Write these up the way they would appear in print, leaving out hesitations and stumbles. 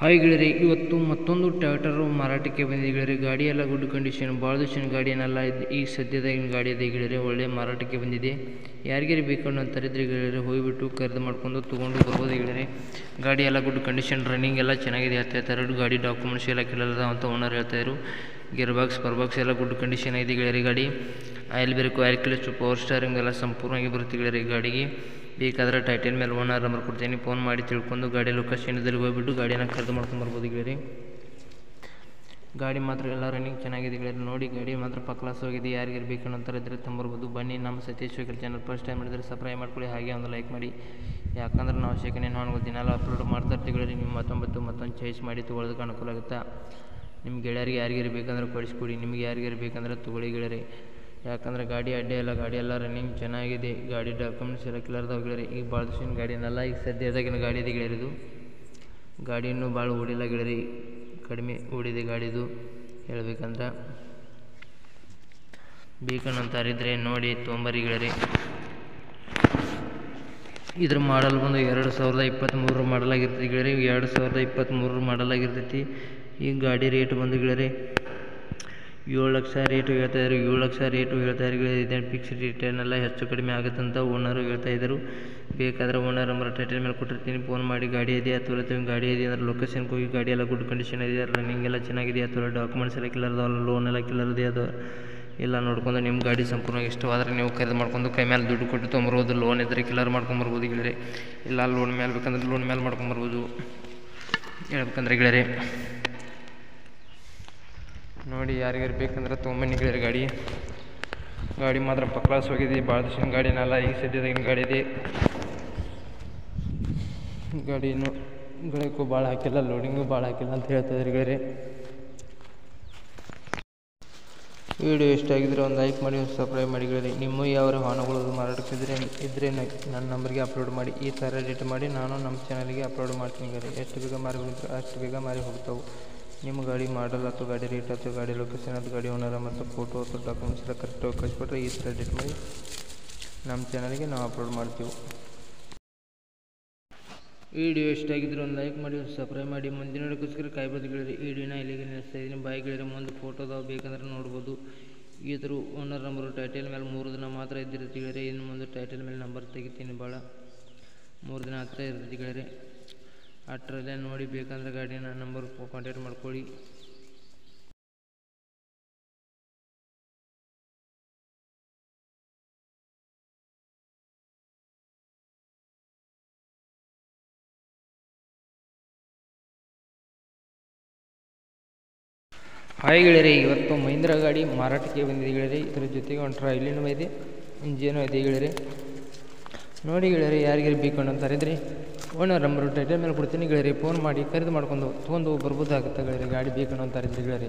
Hi ಗೆಳೆಯರೆ, ಇವತ್ತು ಮತ್ತೊಂದು ಟ್ರ್ಯಾಕ್ಟರು ಮಾರಾಟಕ್ಕೆ ಬಂದಿದೆ ಗೆಳೆಯರೆ. ಗಾಡಿ ಎಲ್ಲ ಗುಡ್ ಕಂಡೀಷನ್, ಭಾಳ ದಿವಸಿನ ಗಾಡಿ ಏನಲ್ಲ, ಈ ಸದ್ಯದಾಗಿನ ಗಾಡಿ ಇದೆ ಗೆಳೆಯರೆ. ಒಳ್ಳೆ ಮಾರಾಟಕ್ಕೆ ಬಂದಿದೆ. ಯಾರಿಗಾರು ಬೇಕಂಡು ಅಂತಾರಿದ್ರೆ ಗೆಳೆಯರೆ ಹೋಗಿಬಿಟ್ಟು ಖರೀದಿ ಮಾಡ್ಕೊಂಡು ತೊಗೊಂಡು ಬರ್ಬೋದು ಗೆಳೆಯರೆ. ಗಾಡಿ ಎಲ್ಲ ಗುಡ್ ಕಂಡೀಷನ್, ರನ್ನಿಂಗ್ ಎಲ್ಲ ಚೆನ್ನಾಗಿದೆ ಹೇಳ್ತಾ ಇರ್ತಾರೆ. ಗಾಡಿ ಡಾಕ್ಯುಮೆಂಟ್ಸ್ ಎಲ್ಲ ಕೆಳದ ಅಂತ ಓನರ್ ಹೇಳ್ತಾಯಿದ್ರು. ಗೇರ್ ಬಾಕ್ಸ್ ಪರ್ಬಾಕ್ಸ್ ಎಲ್ಲ ಗುಡ್ ಕಂಡೀಷನ್ ಆಗಿದೆ ಗೆಳೆಯರೆ. ಗಾಡಿ oil break, oil clutch, power ಸ್ಟಾರಿಂಗ್ ಎಲ್ಲ ಸಂಪೂರ್ಣವಾಗಿ ಬರುತ್ತೆ ಗೆಳೆಯರೆ. ಗಾಡಿಗೆ ಬೇಕಾದರೆ ಟೈಟಲ್ ಮೇಲೆ ಓನರ್ ನಂಬರ್ ಕೊಡ್ತೀನಿ, ಫೋನ್ ಮಾಡಿ ತಿಳ್ಕೊಂಡು ಗಾಡಿ ಲೊಕೇಶನ್ದಲ್ಲಿ ಹೋಗ್ಬಿಟ್ಟು ಗಾಡಿನ ಖರೀದಿ ಮಾಡ್ಕೊಂಡು ಬರ್ಬೋದು ಗೆಳೆಯರೆ. ಗಾಡಿ ಮಾತ್ರ ಎಲ್ಲ ರನ್ನಿಂಗ್ ಚೆನ್ನಾಗಿದೆ ಗೆಳೆಯರೆ. ನೋಡಿ ಗಾಡಿ ಮಾತ್ರ ಕ್ಲಾಸ್ ಹೋಗಿದೆ. ಯಾರಿಗಾರು ಬೇಕಂತ ಅಂತಾರಿದ್ರೆ ತಂಬರ್ಬೋದು. ಬನ್ನಿ, ನಮ್ಮ Satish vehicle channel first time ಮಾಡಿದ್ರೆ ಸಬ್ಸ್ಕ್ರೈಬ್ ಮಾಡ್ಕೊಳ್ಳಿ, ಹಾಗೆ ಒಂದು ಲೈಕ್ ಮಾಡಿ. ಯಾಕಂದ್ರೆ ನಾವು ಸೆಕೆಂಡ್ ಹ್ಯಾಂಡ್ ವಾಹನಗಳು ದಿನಾಲು ಅಪ್ಲೋಡ್ ಮಾಡ್ತಾ ಇರ್ತೀವಿ ಗೆಳೆಯರೆ. ನೀವು ಮತ್ತೊಂದು ಚಾಯ್ಸ್ ಮಾಡಿ ತೊಗೊಳೋದಕ್ಕೆ ಅನುಕೂಲ ಆಗುತ್ತೆ. ನಿಮ್ಮ ಗೆಳೆಯರಿಗೆ ಯಾರಿಗಾರು ಬೇಕಂದ್ರೆ ಕಳಿಸ್ಕೊಡಿ, ನಿಮ್ಗೆ ಯಾರಿಗಾರು ಬೇಕಂದ್ರೆ ತೊಗೊಳ್ಳಿ ಗೆಳೆಯರೆ. ಯಾಕಂದರೆ ಗಾಡಿ ಅಡ್ಡೆ ಎಲ್ಲ, ಗಾಡಿ ಎಲ್ಲ ರನ್ನಿಂಗ್ ಚೆನ್ನಾಗಿದೆ. ಗಾಡಿ ಡಾಕ್ಯುಮೆಂಟ್ಸ್ ಎಲ್ಲ ಕ್ಲಿಯರ್ದಾವೆ ಗೆಳೆಯರೆ. ಈಗ ಭಾಳ ದಿವಸಿನ ಗಾಡಿನಲ್ಲ, ಈಗ ಸದ್ಯದಾಗಿನ ಗಾಡಿ ಇದೆ ಗೆಳೆಯರಿದು. ಗಾಡಿ ಇನ್ನೂ ಭಾಳ ಓಡಿಲ್ಲ ಗೆಳೆಯರೆ, ಕಡಿಮೆ ಓಡಿದೆ ಗಾಡಿದು ಹೇಳ್ಬೇಕಂದ್ರೆ. ಬೇಕಂತಾರಿದ್ರೆ ನೋಡಿ ತೊಂಬರಿ ಗೆಳೆಯರೆ. ಇದ್ರ ಮಾಡಲ್ ಬಂದು 2023 ಮಾಡಲ್ ಆಗಿರ್ತೈತಿ ಗೆಳೆಯರೆ. 2023 ಮಾಡಲ್ ಆಗಿರ್ತೈತಿ. ಈ ಗಾಡಿ ರೇಟ್ ಬಂದು ಗೆಳೆಯರೆ 7 ಲಕ್ಷ ರೇಟು ಹೇಳ್ತಾಯಿದ್ರು. 7 ಲಕ್ಷ ರೇಟು ಹೇಳ್ತಾಯಿದ್ರು. ಇದೇನು ಫಿಕ್ಸ್ ರೇಟ್ ಏನಲ್ಲ, ಹೆಚ್ಚು ಕಡಿಮೆ ಆಗುತ್ತಂತ ಓನರು ಹೇಳ್ತಾಯಿದ್ರು. ಬೇಕಾದರೆ ಓನರ್ ನಂಬರ್ ಟೈಟಲ್ ಮೇಲೆ ಕೊಟ್ಟಿರ್ತೀನಿ, ಫೋನ್ ಮಾಡಿ. ಗಾಡಿ ಇದೆ ಅಥವಾ ಗಾಡಿ ಇದೆ ಅಂದರೆ ಲೊಕೇಶನ್ಗೆ ಹೋಗಿ. ಗಾಡಿ ಎಲ್ಲ ಗುಡ್ ಕಂಡೀಷನ್ ಇದೆ, ರನ್ನಿಂಗ್ ಎಲ್ಲ ಚೆನ್ನಾಗಿದೆ, ಅಥವಾ ಡಾಕ್ಯುಮೆಂಟ್ಸ್ ಎಲ್ಲ ಕ್ಲಿಯರ್ ಅದಾವಲ್ಲ, ಲೋನ್ ಎಲ್ಲ ಕ್ಲಿಯರ್ ಇದೆ, ಅದು ಎಲ್ಲ ನೋಡ್ಕೊಂಡು ನಿಮ್ಮ ಗಾಡಿ ಸಂಪೂರ್ಣವಾಗಿ ಇಷ್ಟವಾದರೆ ನೀವು ಖರೀದಿ ಮಾಡ್ಕೊಂಡು ಕೈ ಮೇಲೆ ದುಡ್ಡು ಕೊಟ್ಟು ತೊಗೊಂಬರ್ಬೋದು. ಲೋನ್ ಇದ್ದರೆ ಕ್ಲಿಯರ್ ಮಾಡ್ಕೊಂಬರ್ಬೋದು ಗೆಳೆಯರೆ. ಇಲ್ಲ ಲೋನ್ ಮೇಲೆ ಬೇಕಂದ್ರೆ ಲೋನ್ ಮೇಲೆ ಮಾಡ್ಕೊಂಬರ್ಬೋದು ಹೇಳ್ಬೇಕಂದ್ರೆ ಗೆಳೆಯರೆ. ನೋಡಿ ಯಾರಿಗಾರು ಬೇಕಂದ್ರೆ ತೊಗೊಂಬನ್ನಿ ಗೆಳೆಯರೆ. ಗಾಡಿ ಮಾತ್ರ ಕ್ಲಾಸ್ ಹೋಗಿದೆ. ಭಾಳ ದಿವಸಿನ ಗಾಡಿನಲ್ಲ, ಈಗ ಸದ್ಯದಾಗಿನ ಗಾಡಿ ಇದೆ. ಗಾಡಿನೂ ಗಳಿಗೂ ಭಾಳ ಹಾಕಿಲ್ಲ, ಲೋಡಿಂಗು ಭಾಳ ಹಾಕಿಲ್ಲ ಅಂತ ಹೇಳ್ತಾಯಿದ್ರು ಗೆಳೆಯರೆ. ವಿಡಿಯೋ ಇಷ್ಟ ಆಗಿದ್ರೆ ಒಂದು ಲೈಕ್ ಮಾಡಿ, ಒಂದು ಸಬ್ಸ್ಕ್ರೈಬ್ ಮಾಡಿ ಗೆಳೆಯರೆ. ನಿಮ್ಮ ಯಾವ ವಾಹನಗಳು ಮಾರಾಟಕ್ಕಿದ್ರೆ ನನ್ನ ನಂಬರ್ಗೆ ಅಪ್ಲೋಡ್ ಮಾಡಿ. ಈ ಥರ ರೇಟ್ ಮಾಡಿ ನಾನು ನಮ್ಮ ಚಾನಲ್ಗೆ ಅಪ್ಲೋಡ್ ಮಾಡ್ತೀನಿ ಗೆಳೆಯರೆ. ಎಷ್ಟು ಬೇಗ ಮಾರಿ ಹೋಗಿದ್ರೆ ಅಷ್ಟು ಬೇಗ ಮಾರಿ ಹೋಗ್ತಾವೆ. ನಿಮ್ಮ ಗಾಡಿ ಮಾಡಲ್ ಅಥವಾ ಗಾಡಿ ರೇಟ್ ಅಥವಾ ಗಾಡಿ ಲೊಕೇಶನ್ ಅಥವಾ ಗಾಡಿ ಓನರ್ ಮತ್ತು ಫೋಟೋ ಅಥವಾ ಡಾಕ್ಯುಮೆಂಟ್ಸ್ ಎಲ್ಲ ಕರೆಕ್ಟಾಗಿ ಕಳಿಸ್ಬಿಟ್ರೆ ಈ ಥರ ರೇಟ್ ಮಾಡಿ ನಮ್ಮ ಚಾನಲ್ಗೆ ನಾವು ಅಪ್ಲೋಡ್ ಮಾಡ್ತೀವಿ. ವಿಡಿಯೋ ಇಷ್ಟ ಆಗಿದ್ರೆ ಒಂದು ಲೈಕ್ ಮಾಡಿ, ಒಂದು ಸಬ್ಸ್ಕ್ರೈಬ್ ಮಾಡಿ. ಮುಂದಿನ ವಿಡಿಯೋಕ್ಕೋಸ್ಕರ ಕಾಯ್ಬೋದು ಗೆಳೆಯರೆ. ಈ ವಿಡಿಯೋನ ಇಲ್ಲಿಗೆ ನಿಲ್ಲಿಸ್ತಾ ಇದ್ದೀನಿ. ಬಾಯ್ ಗೆಳೆಯರೆ. ಮುಂದೆ ಫೋಟೋದಾವ ಬೇಕಂದ್ರೆ ನೋಡ್ಬೋದು. ಇದ್ರ ಓನರ್ ನಂಬರು ಟೈಟಲ್ ಮೇಲೆ 3 ದಿನ ಮಾತ್ರ ಇದ್ದಿರುತ್ತೆ ಗೆಳೆಯರೆ. ಇನ್ನು ಮುಂದೆ ಟೈಟಲ್ ಮೇಲೆ ನಂಬರ್ ತೆಗಿತೀನಿ, ಭಾಳ 3 ದಿನ ಹತ್ತಿರ ಇರ್ತೈತಿ ಗೆಳೆಯರೆ. ಅಷ್ಟರಲ್ಲೇ ನೋಡಿ ಬೇಕಂದ್ರೆ ಗಾಡಿನ ನಂಬರ್ ಕಾಂಟ್ಯಾಕ್ಟ್ ಮಾಡ್ಕೊಳ್ಳಿ. ಹಾಯ್ ಗೆಳೆಯರೆ, ಇವತ್ತು ಮಹೀಂದ್ರ ಗಾಡಿ ಮಾರಾಟಕ್ಕೆ ಬಂದಿದೆ ಗೆಳೆಯರೆ. ಇದರ ಜೊತೆಗೆ ಒಂದು ಟ್ರೈಲಿನೂ ಇದೆ, ಇಂಜಿನೂ ಇದೆ ಗೆಳೆಯರೆ. ನೋಡಿ ಗೆಳೆಯರೆ, ಯಾರಿಗಾರು ಬೇಕಂಡು ಅಂತಾರಿದ್ರೆ ಓನರ್ ನಂಬರು ಟೈಟಲ್ ಮೇಲೆ ಕೊಡ್ತೀನಿ ಗೆಳೆಯರೆ. ಫೋನ್ ಮಾಡಿ ಖರೀದಿ ಮಾಡ್ಕೊಂಡು ತೊಗೊಂಡು ಬರ್ಬೋದಾಗುತ್ತೆ ಗೆಳೆಯರೆ. ಗಾಡಿ ಬೇಕಂಡು ಅಂತಾರಿದ್ರೆ ಗೆಳೆಯರೆ.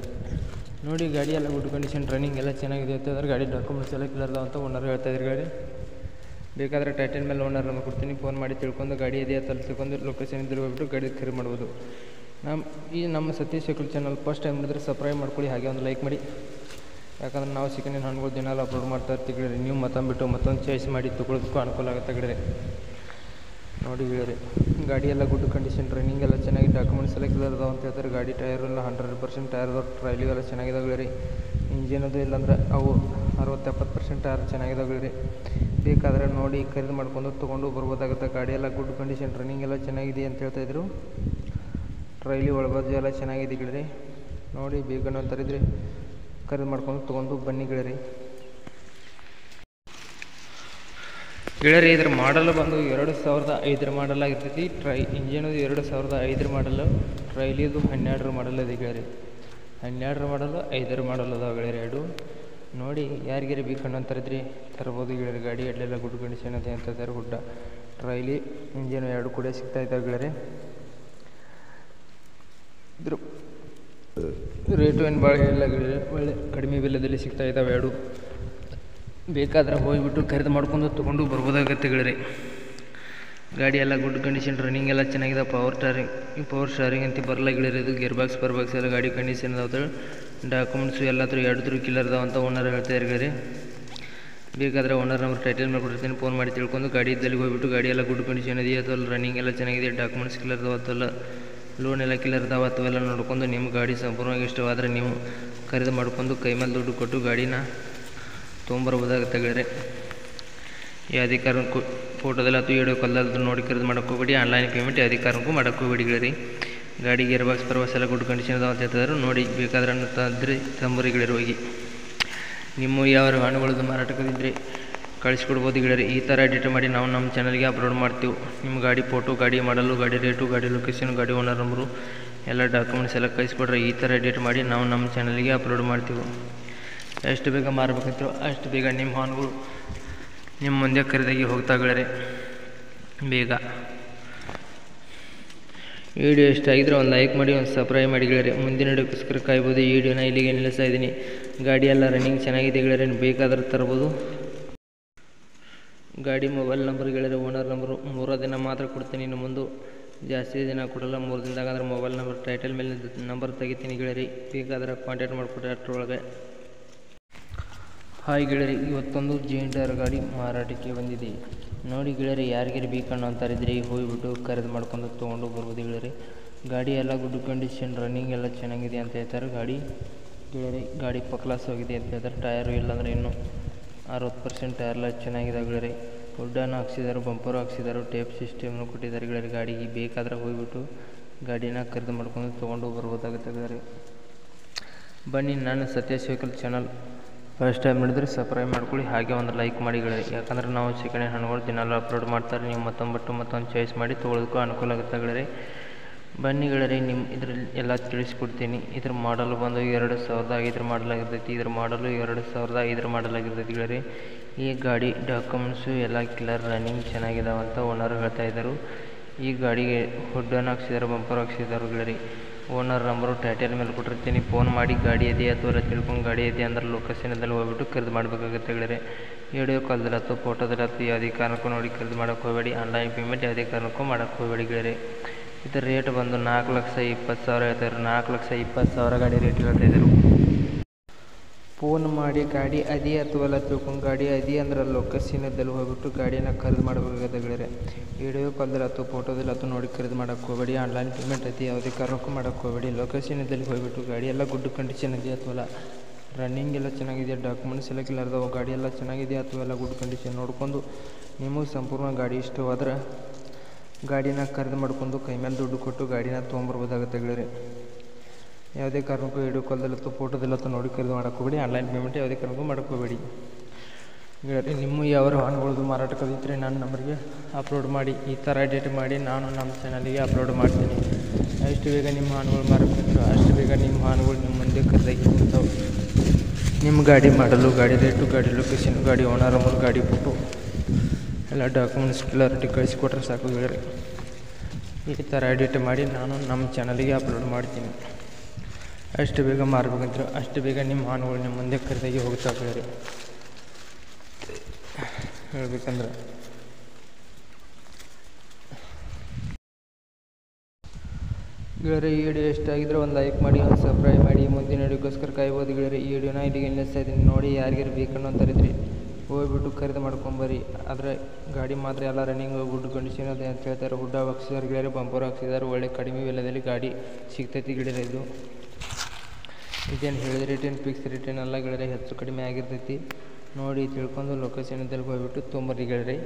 ನೋಡಿ ಗಾಡಿ ಎಲ್ಲ ಗುಡ್ ಕಂಡೀಷನ್, ರನ್ನಿಂಗ್ ಎಲ್ಲ ಚೆನ್ನಾಗಿದೆ ಅಂತಂದ್ರೆ ಗಾಡಿ ಡಾಕ್ಯುಮೆಂಟ್ಸ್ ಎಲ್ಲ ಕ್ಲಿಯರ್ ಅದಾವ ಅಂತ ಓನರ್ ಹೇಳ್ತಾಯಿದ್ರು ಗೆಳೆಯರೆ. ಬೇಕಾದರೆ ಟೈಟಲ್ ಮೇಲೆ ಓನರ್ ನಂಬರ್ ಕೊಡ್ತೀನಿ, ಫೋನ್ ಮಾಡಿ ತಿಳ್ಕೊಂಡು ಗಾಡಿ ಇದೆ ಅಂತ ತಿಳ್ಕೊಂಡು ಲೊಕೇಶನ್ ಇದ್ದರೆ ಹೋಗ್ಬಿಟ್ಟು ಗಾಡಿ ಖರೀದಿ ಮಾಡ್ಬೋದು. ನಮ್ಮ Satish vehicle channel first time ಮಾಡಿದ್ರೆ ಸಬ್ಸ್ಕ್ರೈಬ್ ಮಾಡ್ಕೊಳ್ಳಿ, ಹಾಗೆ ಒಂದು ಲೈಕ್ ಮಾಡಿ. ಯಾಕಂದ್ರೆ ನಾವು ಸೆಕೆಂಡ್ ಹ್ಯಾಂಡ್ ವಾಹನಗಳು ದಿನಾಲು ಅಪ್ಲೋಡ್ ಮಾಡ್ತಾ ಇರ್ತೀವಿ ಗೆಳೆಯರೆ. ನೀವು ಮತ್ತೊಂದು ಚಾಯ್ಸ್ ಮಾಡಿ ತೊಗೊಳೋದಕ್ಕೂ ಅನುಕೂಲ ಆಗುತ್ತೆ ಗೆಳೆಯರೆ. ನೋಡಿ ಗೆಳೆಯರೆ, ಗಾಡಿ ಎಲ್ಲ ಗುಡ್ ಕಂಡೀಷನ್, ರನ್ನಿಂಗ್ ಎಲ್ಲ ಚೆನ್ನಾಗಿ, ಡಾಕ್ಯುಮೆಂಟ್ಸ್ ಎಲ್ಲ ಕ್ಲಿಯರ್ ಅದಾವ ಅಂತ ಹೇಳ್ತಾರೆ. ಗಾಡಿ ಟೈರ್ ಎಲ್ಲ 100% ಟೈರ್ ಅದಾವೆ. ಟ್ರೈಲಿ ಎಲ್ಲ ಚೆನ್ನಾಗಿದಾವೆ ಗೆಳೆಯರೆ. ಇಂಜಿನ್ ಅದು ಇಲ್ಲಾಂದ್ರೆ ಅವು 60-70% ಟೈರ್ ಚೆನ್ನಾಗಿದಾವೆ ಗೆಳೆಯರೆ. ಬೇಕಾದರೆ ನೋಡಿ ಖರೀದಿ ಮಾಡ್ಕೊಂಡು ತೊಗೊಂಡು ಬರ್ಬೋದಾಗುತ್ತೆ. ಗಾಡಿ ಎಲ್ಲ ಗುಡ್ ಕಂಡೀಷನ್, ರನ್ನಿಂಗ್ ಎಲ್ಲ ಚೆನ್ನಾಗಿದೆ ಅಂತ ಹೇಳ್ತಾಯಿದ್ರು. ಟ್ರೈಲಿ ಒಳಬಾಜು ಎಲ್ಲ ಚೆನ್ನಾಗಿದೆ ಗೆಳೆಯರೆ. ನೋಡಿ ಬೇಕಂಡು ಅಂತಾರಿದ್ರೆ ಖರೀದಿ ಮಾಡ್ಕೊಂಡು ತೊಗೊಂಡು ಬನ್ನಿ ಗೆಳೆಯರೆ. ಗೆಳೆಯರೆ, ಇದ್ರ ಮಾಡಲ್ ಬಂದು 2005 ಮಾಡಲ್ ಆಗಿರ್ತೈತಿ. ಇಂಜಿನದು 2005 ಮಾಡಲು, ಟ್ರೈಲಿದು 12 ಮಾಡಲ್ ಇದೆ ಗೆಳೆಯರೆ. 12 ಮಾಡಲು 5 ಮಾಡಲ್ ಅದಾವೆ ಗೆಳೆಯರೆ ಎರಡು. ನೋಡಿ ಯಾರಿಗಾರು ಬೇಕಂಡು ಅಂತಾರಿದ್ರೆ ತರ್ಬೋದು ಗೆಳೆಯರೆ. ಗಾಡಿ ಅಡ್ಲೆಲ್ಲ ಗುಡ್ ಕಂಡೀಷನ್ ಇದೆ ಅಂತಂತಾರೆ. ಗುಡ್ಡ ಟ್ರೈಲಿ ಇಂಜಿನ್ 2 ಕೂಡ ಸಿಗ್ತಾ ಇದ್ದಾವೆ ಗೆಳೆಯರೆ. ಇದ್ರ ರೇಟು ಏನು ಭಾಳ ಇಲ್ಲ ಗೆಳೆಯರೆ, ಒಳ್ಳೆ ಕಡಿಮೆ ಬೆಲೆದಲ್ಲಿ ಸಿಗ್ತಾ ಇದ್ದಾವೆ ಎರಡು. ಬೇಕಾದರೆ ಹೋಗಿಬಿಟ್ಟು ಖರೀದಿ ಮಾಡ್ಕೊಂಡು ತೊಗೊಂಡು ಬರ್ಬೋದಾಗತ್ತೆ ಗೆಳೆಯರೆ. ಗಾಡಿ ಎಲ್ಲ ಗುಡ್ ಕಂಡೀಷನ್, ರನ್ನಿಂಗ್ ಎಲ್ಲ ಚೆನ್ನಾಗಿದೆ. ಪವರ್ ಸ್ಟಾರಿಂಗ್ ಅಂತ ಬರಲ್ಲ ಗೆಳೆಯರೆ. ಇದು ಗೇರ್ ಬಾಕ್ಸ್ ಪರ್ಬಾಕ್ಸ್ ಎಲ್ಲ ಗಾಡಿ ಕಂಡೀಷನ್ ಅದಾವೆ. ಡಾಕ್ಯುಮೆಂಟ್ಸು ಎಲ್ಲಾದರೂ 2 ಕ್ಲಿಯರ್ ಅದಾವ ಅಂತ ಓನರ್ ಹೇಳ್ತಾಯಿದ್ರು ಗೆಳೆಯರೆ. ಬೇಕಾದರೆ ಓನರ್ ನಂಬರ್ ಟೈಟಲ್ ಮೇಲೆ ಕೊಟ್ಟಿರ್ತೀನಿ, ಫೋನ್ ಮಾಡಿ ತಿಳ್ಕೊಂಡು ಗಾಡಿ ಇದ್ದಲ್ಲಿ ಹೋಗ್ಬಿಟ್ಟು ಗಾಡಿ ಎಲ್ಲ ಗುಡ್ ಕಂಡೀಷನ್ ಇದೆಯಾ ಅಥವಾ ರನ್ನಿಂಗ್ ಎಲ್ಲ ಚೆನ್ನಾಗಿದೆ, ಡಾಕ್ಯುಮೆಂಟ್ಸ್ ಕ್ಲಿಯರ್ ಅದಾವ ಅಥವಾ ಲೋನ್ ಎಲ್ಲ ಕ್ಲಿಯರ್ ಇದಾವೆ ಅಥವೆಲ್ಲ ನೋಡ್ಕೊಂಡು ನಿಮ್ಮ ಗಾಡಿ ಸಂಪೂರ್ಣವಾಗಿ ಇಷ್ಟವಾದರೆ ನೀವು ಖರೀದಿ ಮಾಡ್ಕೊಂಡು ಕೈ ಮೇಲೆ ದುಡ್ಡು ಕೊಟ್ಟು ಗಾಡಿನ ತೊಗೊಂಬರ್ಬೋದಾಗುತ್ತೆ ಗೆಳೆಯರೆ. ಯಾವುದೇ ಕಾರಣಕ್ಕೂ ಫೋಟೋದಲ್ಲಿ ಅಥವಾ ವಿಡಿಯೋ ಕಾಲಲ್ಲಿ ನೋಡಿ ಖರೀದಿ ಮಾಡೋಕ್ಕೆ ಹೋಗಬೇಡಿ. ಆನ್ಲೈನ್ ಪೇಮೆಂಟ್ ಯಾವುದೇ ಕಾರಣಕ್ಕೂ ಮಾಡೋಕ್ಕೆ ಹೋಗಬೇಡಿ ಗೆಳೆಯರಿ. ಗಾಡಿ ಗೇರ್ ಬಾಕ್ಸ್ ಪರ್ವಾಸ್ ಎಲ್ಲ ಗುಡ್ ಕಂಡೀಷನ್ ಅದಾವೆ ಅಂತ ಹೇಳ್ತಿದ್ದಾರೆ. ನೋಡಿ ಬೇಕಾದ್ರೆ ತಂದರೆ ತಂಬರಿ ಗೆಳೆಯರು ಹೋಗಿ. ನಿಮ್ಮ ಯಾವ ವಾಹನಗಳದ್ದು ಮಾರಾಟಕ್ಕಿದ್ರೆ ಕಳಿಸ್ಕೊಡ್ಬೋದು ಗೆಳೆಯರಿ. ಈ ಥರ ಎಡಿಟ್ ಮಾಡಿ ನಾವು ನಮ್ಮ ಚಾನಲ್ಗೆ ಅಪ್ಲೋಡ್ ಮಾಡ್ತೀವಿ. ನಿಮ್ಮ ಗಾಡಿ ಫೋಟೋ, ಗಾಡಿ ಮಾಡಲು, ಗಾಡಿ ರೇಟು, ಗಾಡಿ ಲೊಕೇಶನ್, ಗಾಡಿ ಓನರ್ ನಂಬರು ಎಲ್ಲ ಡಾಕ್ಯುಮೆಂಟ್ಸ್ ಎಲ್ಲ ಕಳಿಸ್ಕೊಡ್ರೆ ಈ ಥರ ಎಡಿಟ್ ಮಾಡಿ ನಾವು ನಮ್ಮ ಚಾನಲ್ಗೆ ಅಪ್ಲೋಡ್ ಮಾಡ್ತೀವಿ. ಎಷ್ಟು ಬೇಗ ಮಾರಬೇಕಂತೀರೋ ಅಷ್ಟು ಬೇಗ ನಿಮ್ಮ ವಾಹನಗಳು ನಿಮ್ಮ ಮುಂದೆ ಖರೀದಾಗಿ ಹೋಗ್ತಾ ಗೆಳೆಯರೆ ಬೇಗ. ವಿಡಿಯೋ ಇಷ್ಟ ಆಗಿದ್ರೆ ಒಂದು ಲೈಕ್ ಮಾಡಿ, ಒಂದು ಸಬ್ಸ್ಕ್ರೈಬ್ ಮಾಡಿ ಗೆಳೆಯರೆ. ಮುಂದಿನ ವಿಡಿಯೋಕ್ಕೋಸ್ಕರ ಕಾಯ್ಬೋದು. ಈ ವಿಡಿಯೋನ ಇಲ್ಲಿಗೆ ನಿಲ್ಲಿಸ್ತಾ ಇದ್ದೀನಿ. ಗಾಡಿ ಎಲ್ಲ ರನ್ನಿಂಗ್ ಚೆನ್ನಾಗಿದೆ ಗೆಳೆಯರೆ, ಬೇಕಾದ್ರೆ ತರ್ಬೋದು. ಗಾಡಿ ಮೊಬೈಲ್ ನಂಬರ್ ಗೆಳೆಯರೆ, ಓನರ್ ನಂಬರು 3 ದಿನ ಮಾತ್ರ ಕೊಡ್ತೀನಿ. ಇನ್ನು ಮುಂದೆ ಜಾಸ್ತಿ ದಿನ ಕೊಡಲ್ಲ. 3 ದಿನದಾಗ ಅಂದ್ರೆ ಮೊಬೈಲ್ ನಂಬರ್ ಟೈಟಲ್ ಮೇಲೆ ನಂಬರ್ ತೆಗಿತೀನಿ ಗೆಳೆಯರಿ. ಬೇಕಾದ್ರೆ ಕಾಂಟ್ಯಾಕ್ಟ್ ಮಾಡಿಕೊಡ್ರಿ ಅಷ್ಟರೊಳಗೆ. ಹಾಯ್ ಗೆಳೆಯರಿ, ಇವತ್ತೊಂದು ಜೆಂಡರ್ ಗಾಡಿ ಮಾರಾಟಕ್ಕೆ ಬಂದಿದೆ. ನೋಡಿ ಗೆಳೆಯರಿ, ಯಾರಿಗಾರು ಬೇಕಣ್ಣು ಅಂತಾರಿದ್ರೆ ಹೋಗಿಬಿಟ್ಟು ಖರೀದಿ ಮಾಡ್ಕೊಂಡು ತೊಗೊಂಡು ಬರ್ಬೋದು ಗೆಳೆಯರಿ. ಗಾಡಿ ಎಲ್ಲ ಗುಡ್ ಕಂಡೀಷನ್, ರನ್ನಿಂಗ್ ಎಲ್ಲ ಚೆನ್ನಾಗಿದೆ ಅಂತ ಹೇಳ್ತಾರೆ ಗಾಡಿ ಗೆಳೆಯರಿ. ಗಾಡಿ ಕ್ಲಾಸ್ ಹೋಗಿದೆ ಅಂತ ಹೇಳ್ತಾರೆ. ಟಯರು ಇಲ್ಲಾಂದರೆ ಇನ್ನೂ 60% ಟೈರ್ಲ ಚೆನ್ನಾಗಿದೆ ಗೆಳೆಯರಿ. ಹುಡ್ಡನ್ನು ಹಾಕ್ಸಿದ್ದಾರೆ, ಬಂಪರು ಹಾಕ್ಸಿದ್ದಾರೆ, ಟೇಪ್ ಸಿಸ್ಟಮ್ನು ಕೊಟ್ಟಿದ್ದಾರೆ ಗೆಳೆಯರಿ. ಗಾಡಿಗೆ ಬೇಕಾದ್ರೆ ಹೋಗಿಬಿಟ್ಟು ಗಾಡಿನ ಖರೀದಿ ಮಾಡ್ಕೊಂಡು ತೊಗೊಂಡು ಬರ್ಬೋದಾಗುತ್ತೆ ಗೆಳೆಯರಿ. ಬನ್ನಿ, ನಾನು ಸತ್ಯ ವೆಹಿಕಲ್ ಚಾನಲ್ ಫಸ್ಟ್ ಟೈಮ್ ನೋಡಿದ್ರೆ ಸಬ್ಸ್ಕ್ರೈಬ್ ಮಾಡ್ಕೊಳ್ಳಿ, ಹಾಗೆ ಒಂದು ಲೈಕ್ ಮಾಡಿ ಗೆಳೆಯರಿ. ಯಾಕಂದರೆ ನಾವು ಸೆಕೆಂಡ್ ಹ್ಯಾಂಡ್ ಹಣ್ಣುಗಳು ದಿನಾಲು ಅಪ್ಲೋಡ್ ಮಾಡ್ತಾರೆ. ನೀವು ಮತ್ತೊಂದು ಚಾಯ್ಸ್ ಮಾಡಿ ತೊಗೊಳೋದಕ್ಕೂ ಅನುಕೂಲ ಆಗುತ್ತೆ ಗೆಳೆಯರಿ. ಬನ್ನಿ ಗೆಳೆಯರಿ, ನಿಮ್ಮ ಇದರಲ್ಲಿ ಎಲ್ಲ ತಿಳಿಸ್ಕೊಡ್ತೀನಿ. ಇದ್ರ ಮಾಡಲು ಬಂದು 2005 ಮಾಡಲ್ ಆಗಿರ್ತೈತಿ. ಇದ್ರ ಮಾಡಲು 2005 ಮಾಡಲ್ ಆಗಿರ್ತೈತಿ ಗೆಳೆಯರಿ. ಈ ಗಾಡಿ ಡಾಕ್ಯುಮೆಂಟ್ಸು ಎಲ್ಲ ಕ್ಲಿಯರ್, ರನ್ನಿಂಗ್ ಚೆನ್ನಾಗಿದಾವೆ ಅಂತ ಓನರ್ ಹೇಳ್ತಾ ಇದ್ದರು. ಈ ಗಾಡಿಗೆ ಹುಡ್ಡನ್ನು ಹಾಕ್ಸಿದ್ದಾರೆ, ಬಂಪರ್ ಹಾಕ್ಸಿದ್ದಾರೆ ಗೆಳೆಯರಿ. ಓನರ್ ನಂಬರು ಟೈಟಲ್ ಮೇಲೆ ಕೊಟ್ಟಿರ್ತೀನಿ. ಫೋನ್ ಮಾಡಿ ಗಾಡಿ ಇದೆಯಾ ಅಥವಾ ತಿಳ್ಕೊಂಡು ಗಾಡಿ ಇದೆ ಅಂದ್ರೆ ಲೊಕೇಶನಲ್ಲಿ ಹೋಗ್ಬಿಟ್ಟು ಖರೀದಿ ಮಾಡಬೇಕಾಗುತ್ತೆ ಗೆಳೆಯರೆ. ವಿಡಿಯೋ ಕಾಲ್ದಲ್ಲಿ ಅಥವಾ ಫೋಟೋದಲ್ಲಿ ಅಥವಾ ಯಾವುದೇ ಕಾರಣಕ್ಕೂ ನೋಡಿ ಖರೀದಿ ಮಾಡೋಕ್ಕೆ ಹೋಗಬೇಡಿ. ಆನ್ಲೈನ್ ಪೇಮೆಂಟ್ ಯಾವುದೇ ಕಾರಣಕ್ಕೂ ಮಾಡೋಕ್ಕೆ ಹೋಗಬೇಡಿ ಗೆಳೆಯರೆ. ಇದರ ರೇಟ್ ಬಂದು 4,20,000 ಹೇಳ್ತಾರೆ. 4,20,000 ಗಾಡಿ ರೇಟ್ ಹೇಳ್ತಾಯಿದ್ರು. ಫೋನ್ ಮಾಡಿ ಗಾಡಿ ಅದೇ ಅಥವಾ ಎಲ್ಲ ತಿಳ್ಕೊಂಡು ಗಾಡಿ ಅದೇ ಅಂದ್ರೆ ಲೊಕೇಶನಲ್ಲಿ ಹೋಗ್ಬಿಟ್ಟು ಗಾಡಿನ ಖರೀದಿ ಮಾಡಬೇಕಾಗುತ್ತೆ ಗೆಳೆಯರೆ. ವಿಡಿಯೋ ಕಾಲ್ದಲ್ಲಿ ಅಥವಾ ಫೋಟೋದಲ್ಲಿ ಅಥವಾ ನೋಡಿ ಖರೀದಿ ಮಾಡೋಕ್ಕೆ ಹೋಗಬೇಡಿ. ಆನ್ಲೈನ್ ಪೇಮೆಂಟ್ ಐತಿ, ಯಾವುದೇ ಕಾರಣಕ್ಕೂ ಮಾಡೋಕ್ಕೆ ಹೋಗಬೇಡಿ. ಲೊಕೇಶನಲ್ಲಿ ಹೋಗ್ಬಿಟ್ಟು ಗಾಡಿ ಎಲ್ಲ ಗುಡ್ ಕಂಡೀಷನ್ ಇದೆ ಅಥವಾ ರನ್ನಿಂಗ್ ಎಲ್ಲ ಚೆನ್ನಾಗಿದೆ, ಡಾಕ್ಯುಮೆಂಟ್ಸ್ ಎಲ್ಲ ಕ್ಲಿಯರ್ ಅದಾವೆ, ಗಾಡಿ ಎಲ್ಲ ಚೆನ್ನಾಗಿದೆ ಅಥವಾ ಎಲ್ಲ ಗುಡ್ ಕಂಡೀಷನ್ ನೋಡ್ಕೊಂಡು ನಿಮಗೆ ಸಂಪೂರ್ಣ ಗಾಡಿ ಇಷ್ಟವಾದ್ರೆ ಗಾಡಿನ ಖರೀದಿ ಮಾಡ್ಕೊಂಡು ಕೈ ಮೇಲೆ ದುಡ್ಡು ಕೊಟ್ಟು ಗಾಡಿನ ತೊಗೊಂಬರ್ಬೋದಾಗುತ್ತೆ ಗೆಳೆಯರೆ. ಯಾವುದೇ ಕಾರಣಕ್ಕೂ ವಿಡಿಯೋ ಕಾಲ್ದಲ್ಲಿ ಅಥವಾ ಫೋಟೋದಲ್ಲಿ ಅಥವಾ ನೋಡಿ ಖರೀದಿ ಮಾಡೋಕ್ಕೆ ಹೋಗಬೇಡಿ. ಆನ್ಲೈನ್ ಪೇಮೆಂಟ್ ಯಾವುದೇ ಕಾರಣಕ್ಕೂ ಮಾಡೋಕ್ಕೆ ಹೋಗಬೇಡಿ ಗೆಳೆಯರೆ. ನಿಮ್ಮ ಯಾವ ವಾಹನಗಳದ್ದು ಮಾರಾಟಕ್ಕಿದ್ರೆ ನನ್ನ ನಂಬರ್ಗೆ ಅಪ್ಲೋಡ್ ಮಾಡಿ. ಈ ಥರ ಎಡಿಟ್ ಮಾಡಿ ನಾನು ನಮ್ಮ ಚಾನಲಿಗೆ ಅಪ್ಲೋಡ್ ಮಾಡ್ತೀನಿ. ಎಷ್ಟು ಬೇಗ ನಿಮ್ಮ ವಾಹನಗಳು ಮಾರಾಟಕ್ಕಿದ್ರು ಅಷ್ಟು ಬೇಗ ನಿಮ್ಮ ವಾಹನಗಳು ನಿಮ್ಮ ಮುಂದೆ ಖರೀದಾಗಿ ಹೋಗ್ತಾವೆ. ನಿಮ್ಮ ಗಾಡಿ ಮಾಡಲು, ಗಾಡಿ ರೇಟು, ಗಾಡಿ ಲೊಕೇಶನ್, ಗಾಡಿ ಓನರ್ ನಂಬರ್, ಗಾಡಿ ಫೋಟೋ ಎಲ್ಲ ಡಾಕ್ಯುಮೆಂಟ್ಸ್ ಕ್ಲಿಯರಿಟಿ ಕಳಿಸಿಕೊಟ್ರೆ ಸಾಕು ಗೆಳೆಯರೆ. ಈ ಥರ ಎಡಿಟ್ ಮಾಡಿ ನಾನು ನಮ್ಮ ಚಾನಲಿಗೆ ಅಪ್ಲೋಡ್ ಮಾಡ್ತೀನಿ. ಅಷ್ಟು ಬೇಗ ಮಾರಬೇಕಂದ್ರೆ ಅಷ್ಟು ಬೇಗ ನಿಮ್ಮ ವಾಹನಗಳು ನಿಮ್ಮ ಮುಂದೆ ಖರೀದಾಗಿ ಹೋಗ್ತಾ ಗೆಳೆಯರೆ. ಹೇಳ್ಬೇಕಂದ್ರೆ ಗೆಳೆಯರೆ, ಈ ವಿಡಿಯೋ ಎಷ್ಟಾಗಿದ್ರೆ ಒಂದು ಲೈಕ್ ಮಾಡಿ, ಒಂದು ಸಬ್ಸ್ಕ್ರೈಬ್ ಮಾಡಿ. ಮುಂದಿನ ವಿಡಿಯೋಕ್ಕೋಸ್ಕರ ಕಾಯ್ಬೋದು ಗೆಳೆಯರೆ. ಈ ವಿಡಿಯೋನ ಇಲ್ಲಿಗೆ ನಿಲ್ಲಿಸ್ತಾ ಇದ್ದೀನಿ. ನೋಡಿ, ಯಾರಿಗಾರು ಬೇಕನ್ನೋ ಅಂತಾರಿದ್ರಿ ಹೋಗ್ಬಿಟ್ಟು ಖರೀದಿ ಮಾಡ್ಕೊಂಬರ್ರಿ. ಆದರೆ ಗಾಡಿ ಮಾತ್ರ ಎಲ್ಲ ರನ್ನಿಂಗ್ ಗುಡ್ ಕಂಡೀಷನ್ ಅದೇ ಅಂತ ಹೇಳ್ತಾರೆ. ಹುಡ್ಡ ಹಾಕ್ಸಿದ್ದಾರೆ ಗೆಳೆಯರೆ, ಬಂಪರ್ ಹಾಕ್ಸಿದ್ದಾರೆ. ಒಳ್ಳೆ ಕಡಿಮೆ ಬೆಲೆಯಲ್ಲಿ ಗಾಡಿ ಸಿಗ್ತೈತಿ ಗೆಳೆಯರೆ. ಇದೇನು ಹೇಳಿದ ರೇಟೇನು ಫಿಕ್ಸ್ ರೇಟೇನು ಅಲ್ಲ ಗೆಳೆಯರೆ, ಹೆಚ್ಚು ಕಡಿಮೆ ಆಗಿರ್ತೈತಿ. ನೋಡಿ ತಿಳ್ಕೊಂಡು ಲೊಕೇಶನ್ ಇದ್ದಲ್ಲಿ ಹೋಗ್ಬಿಟ್ಟು ತೊಗೊಂಬರ್ರಿ ಗೆಳೆಯರೆ.